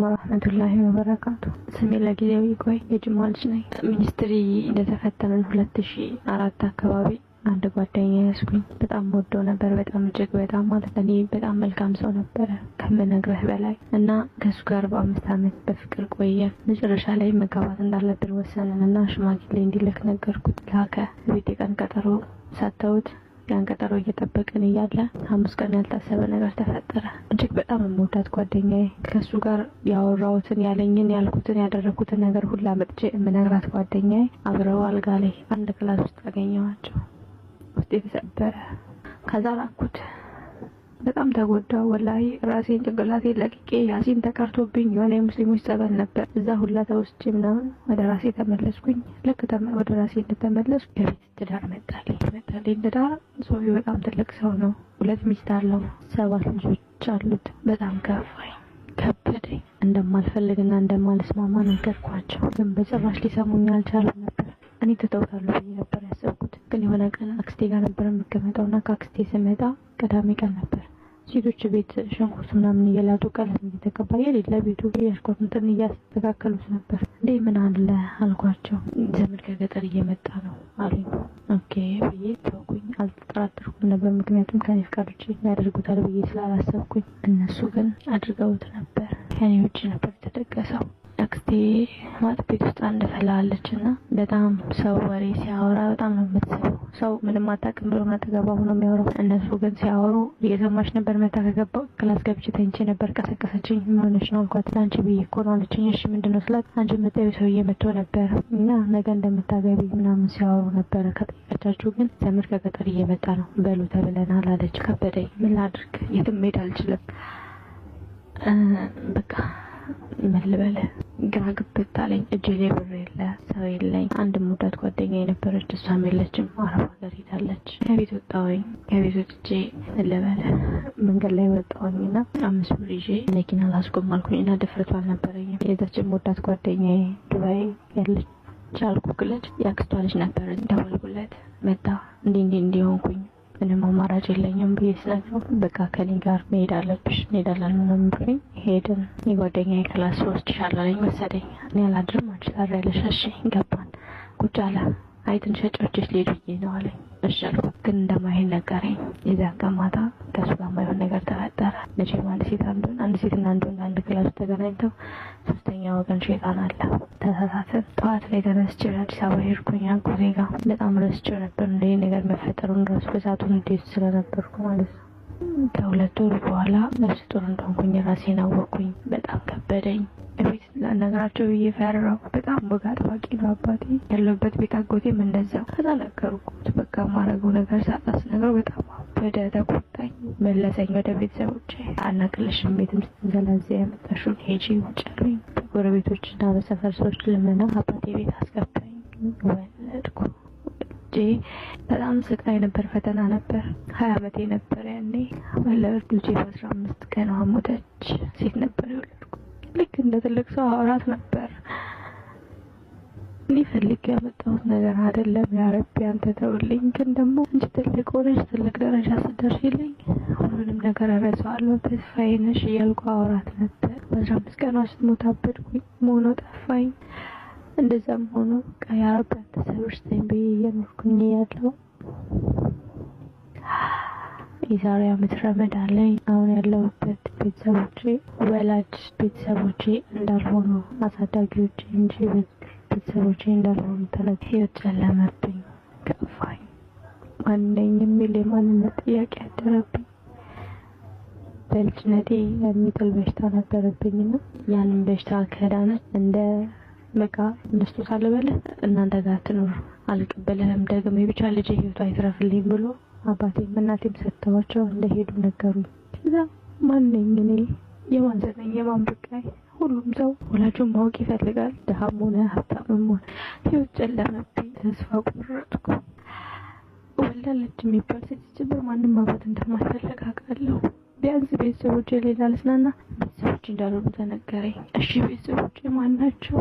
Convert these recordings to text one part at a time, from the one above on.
ወራህመቱላሂ ወበረካቱ። ስሜ ለጊዜው ይቆይ የጅማ ልጅ ነኝ። ሚኒስትሪ እንደተፈተነን 2004 አካባቢ አንድ ጓደኛ ያስኩኝ። በጣም ወደው ነበር፣ በጣም እጅግ በጣም ማለት እኔ በጣም መልካም ሰው ነበር ከምነግርህ በላይ እና ከሱ ጋር በ5 አመት በፍቅር ቆየን። መጨረሻ ላይ መጋባት እንዳለብን ወሰነንና ሽማግሌ እንዲልክ ነገርኩት። ላከ። ቤት ቀን ቀጠሮ ሰጥተውት ያን ቀጠሮ እየጠበቅን እያለ ሐሙስ ቀን ያልታሰበ ነገር ተፈጠረ። እጅግ በጣም የምወዳት ጓደኛዬ ከሱ ጋር ያወራሁትን ያለኝን ያልኩትን ያደረኩትን ነገር ሁሉ አመጥቼ የምነግራት ጓደኛዬ አብረው አልጋ ላይ አንድ ክላስ ውስጥ አገኘኋቸው። ውስጤ ተሰበረ። ከዛ ላኩት። በጣም ተጎዳው። ወላሂ ራሴን ጭንቅላቴ ለቅቄ ያሲን ተቀርቶብኝ የሆነ ሙስሊሞች ጸበል ነበር እዛ ሁላ ተወስጄ ምናምን ወደ ራሴ ተመለስኩኝ። ልክ ወደ ራሴ እንደተመለስኩ የቤት ትዳር መጣልኝ። ትዳር ሰውዬው በጣም ትልቅ ሰው ነው። 2 ሚስት አለው፣ 7 ልጆች አሉት። በጣም ከበደኝ። እንደማልፈልግና እንደማልስማማ ነገርኳቸው፣ ግን በጭራሽ ሊሰሙኝ አልቻሉም ነበር። እኔ ተተውታለሁ ብዬ ነበር ያሰብኩት። ግን የሆነ ቀን አክስቴ ጋር ነበር የምቀመጠውና ከአክስቴ ስመጣ ቅዳሜ ቀን ነበር። ሴቶች ቤት ሽንኩርት ምናምን እየላጡ ቀለም እየተቀባ የሌለ ቤቱ ያሽኮርምትን እያስተካከሉት ነበር። እንዴ ምን አለ አልኳቸው። ዘመድ ከገጠር እየመጣ ነው አሉኝ። ኦኬ ብዬ ተውኩኝ። አልተጠራጠርኩም ነበር፣ ምክንያቱም ከኔ ፍቃድ ውጭ ያደርጉታል ብዬ ስላላሰብኩኝ። እነሱ ግን አድርገውት ነበር። ከኔ ውጭ ነበር የተደገሰው። አክስቴ ቤት ውስጥ አንድ ፈላለችና በጣም ሰው ወሬ ሲያወራ በጣም ነው የምትሰማው። ሰው ምንም አታውቅም ብሎ ተገባው ነው የሚያወራው። እነሱ ግን ሲያወሩ እየሰማች ነበር። መታ ከገባው ክላስ ገብቼ ተኝቼ ነበር። ቀሰቀሰችኝ። ምን ሆነሽ ነው አልኳት። አንቺ ብዬሽ እኮ ነው አለችኝ። እሺ ምንድነው ስላት አንቺ የምትጠይው ሰውዬ መጥቶ ነበር እና ነገ እንደምታገቢ ምናምን ሲያወሩ ነበር። ከጠየቀቻችሁ ግን ዘመድ ከገጠር እየመጣ ነው በሉ ተብለናል አለች። ከበደኝ። ምን ላድርግ? የትም መሄድ አልችልም። በቃ ምን ልበል? ግራ ግብት አለኝ። እጄ ላይ ብር የለ፣ ሰው የለኝ። አንድ ሙዳት ጓደኛ የነበረች እሷም የለችም፣ አረብ ሀገር ሄዳለች። ከቤት ወጣሁኝ። ከቤት ወጥቼ ምን ልበል መንገድ ላይ ወጣሁኝና 5 ብር ይዤ መኪና ላስቆም አልኩኝና ድፍረቱ አልነበረኝም። የዛችን ሙዳት ጓደኛዬ ዱባይ ያለች አልኩክለች ያክስቷ ልጅ ነበረች። ደወልኩለት። መጣ። እንዲህ ሆንኩኝ። ምንም አማራጭ የለኝም ብዬ ስነግረው በቃ ከኔ ጋር መሄድ አለብሽ እንሄዳለን ምናምን ብሎኝ ሄድን። የጓደኛዬ ክላስ ወስድሻለሁ አለኝ። ወሰደኝ። እኔ አላድርም አንቺ ታድሪያለሽ። እሺ ገባን። ቁጭ አለ። አይ ትንሽ ጨዋቾች ሊሄዱ ነው አለኝ። እሺ አልኩት። ግን እንደማይሄድ ነገረኝ። የዛን ቀን ማታ ከሱ ጋር የማይሆን ነገር ተፈጠረ። መቼም አንድ ሴትና አንድ ወንድ አንድ ክላስ ተገናኝተው ሶስተኛ ወገን ሸይጣን አለ። ተሳሳትን። ጠዋት ላይ ተነስቼ አዲስ አበባ ሄድኩኝ። አጎቴ ጋር በጣም ረስቼው ነበር እንደ ነገር መፈጠሩን ራሱ በሰዓቱ እንዴት ስለነበርኩ ማለት ነው። ከ2 ወር በኋላ ነፍስ ጡር እንደሆንኩኝ ራሴን አወቅኩኝ። በጣም ከበደኝ። እቤት ለነገራቸው ብዬ ፈራሁ። በጣም ወግ አጥባቂ ነው አባቴ። ያለበት ቤት አጎቴም እንደዛው። ከዛ ነገርኩት። በቃ ማረገው ነገር ሳጣስ ነገር በጣም ወደ ተቆጣኝ። መለሰኝ ወደ ቤተሰቦቼ። አናቅልሽም ቤትም ስትንዘላዘ ያመጣሽውን ሄጂ ውጭ አሉኝ። በጎረቤቶችና በሰፈር ሰዎች ልመና አባቴ ቤት አስገባኝ። ወለድኩ። በጣም ስቃይ ነበር፣ ፈተና ነበር። 20 አመቴ ነበር ያኔ። ወለድኩ። ልጄ በ15 ቀን ሞተች። ሴት ነበር የወለድኩ። ልክ እንደ ትልቅ ሰው አውራት ነበር። ሊፈልግ ያመጣሁት ነገር አይደለም። ያ ረቢ አንተ ተውልኝ። ግን ደግሞ እንጂ ትልቅ ሆነሽ ትልቅ ደረጃ ስትደርሺልኝ ሁሉንም ነገር እረሳዋለሁ፣ ተስፋዬ ነሽ እያልኩ አውራት ነበር። በ15 ቀን ስትሞት አበድኩኝ። መሆኑ ጠፋኝ። እንደዛም ሆኖ ያ ረቢ አንተ ሰብርስተኝ ብዬ እየኖርኩኝ ያለው የዛሬ አመት ረመዳን ላይ አሁን ያለሁበት ቤተሰቦቼ ወላጅ ቤተሰቦቼ እንዳልሆኑ አሳዳጊዎቼ እንጂ ቤተሰቦቼ እንዳልሆኑ ተለቅ ህይወት ጨለመብኝ፣ ከፋኝ። ማንነኝ የሚል የማንነት ጥያቄ አደረብኝ። በልጅነቴ የሚጥል በሽታ ነበረብኝና ያንን በሽታ ከዳነች እንደ በቃ እንደሱ ሳለበለ እናንተ ጋር ትኖር አልቀበልህም፣ ደግሞ ብቻ ልጅ ህይወቷ ይትረፍልኝ ብሎ አባቴም እናቴም ሰጥተዋቸው እንደሄዱ ነገሩኝ። ከዛ ማንነኝ እኔ? የማን ዘር ነኝ? የማን በቃይ? ሁሉም ሰው ወላጁን ማወቅ ይፈልጋል፣ ድሃም ሆነ ሀብታምም ሆነ። ህይወት ጨለመብኝ፣ ተስፋ ቆረጥኩ። ወላለች የሚባል ሴት በማንም ማግባት እንደማልፈልግ አውቃለሁ። ቢያንስ ቤተሰቦቼ ሌላ ልስናና ቤተሰቦቼ እንዳልሆኑ ተነገረኝ። እሺ ቤተሰቦቼ ማን ናቸው?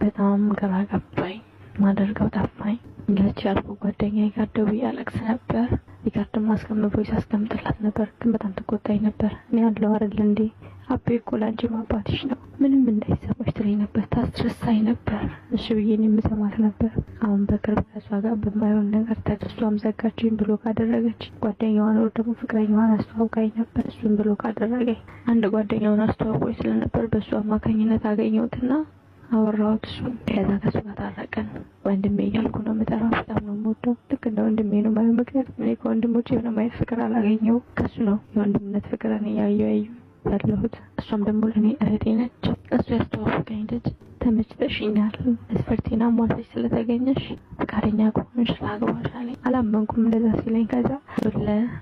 በጣም ግራ ገባኝ። ማደርገው ጠፋኝ። ያቺ ያልኩ ጓደኛዬ ጋር ደውዬ አለቅስ ነበር። ሪካርድ ማስቀመጥ ቮይስ አስቀምጥላት ነበር፣ ግን በጣም ተቆጣኝ ነበር። እኔ ያለው አይደል እንዴ አቤ እኮ ላንቺ አባትሽ ነው ምንም እንዳይሰማሽ ትለኝ ነበር፣ ታስረሳኝ ነበር። እሺ ብዬ እኔም የምሰማት ነበር። አሁን በቅርብ ከሷ ጋር በማይሆን ነገር ተደሷም ዘጋችኝ ብሎ ካደረገች ጓደኛዋ ነው ደግሞ ፍቅረኛዋን አስተዋውቃኝ ነበር። እሱን ብሎ ካደረገኝ አንድ ጓደኛውን አስተዋውቆኝ ስለነበር በሱ አማካኝነት አገኘሁትና አወራሁት። እሱን ከዛ ከሱ ጋር ታረቀን። ወንድሜ እያልኩ ነው የምጠራው። በጣም ነው የምወደው። ልክ እንደ ወንድሜ ነው የማየው። ምክንያቱም እኔ ከወንድሞቼ ምንም አይነት ፍቅር አላገኘሁም። ከሱ ነው የወንድምነት ፍቅር እኔ ያየሁ ያለሁት። እሷም ደግሞ ለእኔ እህቴ ነች። እሱ ያስተዋወቀኝ ልጅ ተመችተሽኛል፣ መስፈርቴን አሟልተሽ ስለተገኘሽ ፈቃደኛ ከሆንሽ ላግባሽ አለኝ። አላመንኩም እንደዛ ሲለኝ። ከዛ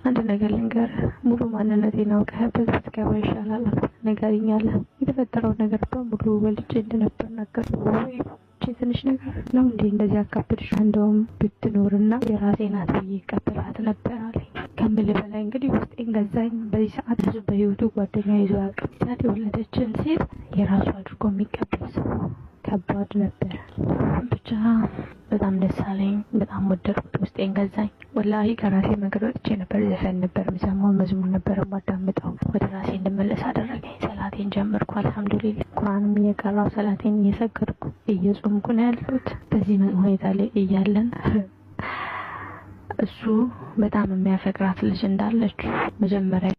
አንድ ነገር ልንገርህ፣ ሙሉ ማንነቴን አውቀህበት ብትገባ ይሻላል አልኩት። ንገሪኝ አለ። የተፈጠረውን ነገር በሙሉ በልጬ እንደነበር ነገርኩት። ትንሽ ነገር ነው እንዴ እንደዚህ አካብድሽ? እንደውም ብትኖርና የራሴ ናት ብዬ ይቀበላት ነበር አለኝ። ከምል በላይ እንግዲህ ውስጤን ገዛኝ። በዚህ ሰዓት ብዙ በህይወቱ ጓደኛ ይዞ አያውቅም። እናት የወለደችን ሴት የራሱ አድርጎ የሚቀበል ሰው ከባድ ነበር። ብቻ በጣም ደስ አለኝ። በጣም ወደድኩት። ውስጤን ገዛኝ። ወላሂ ከራሴ መንገድ ወጥቼ ነበር። ዘፈን ነበር የምሰማው፣ መዝሙር ነበር የማዳምጠው። ወደ ራሴ እንድመለስ አደረገኝ። ሰላቴን ጀመርኩ። አልሐምዱሊላህ ቁርአንም እየቀራው ሰላቴን እየሰገድኩ እየጾምኩ ነው ያለሁት። በዚህ ሁኔታ ላይ እያለን እሱ በጣም የሚያፈቅራት ልጅ እንዳለች መጀመሪያ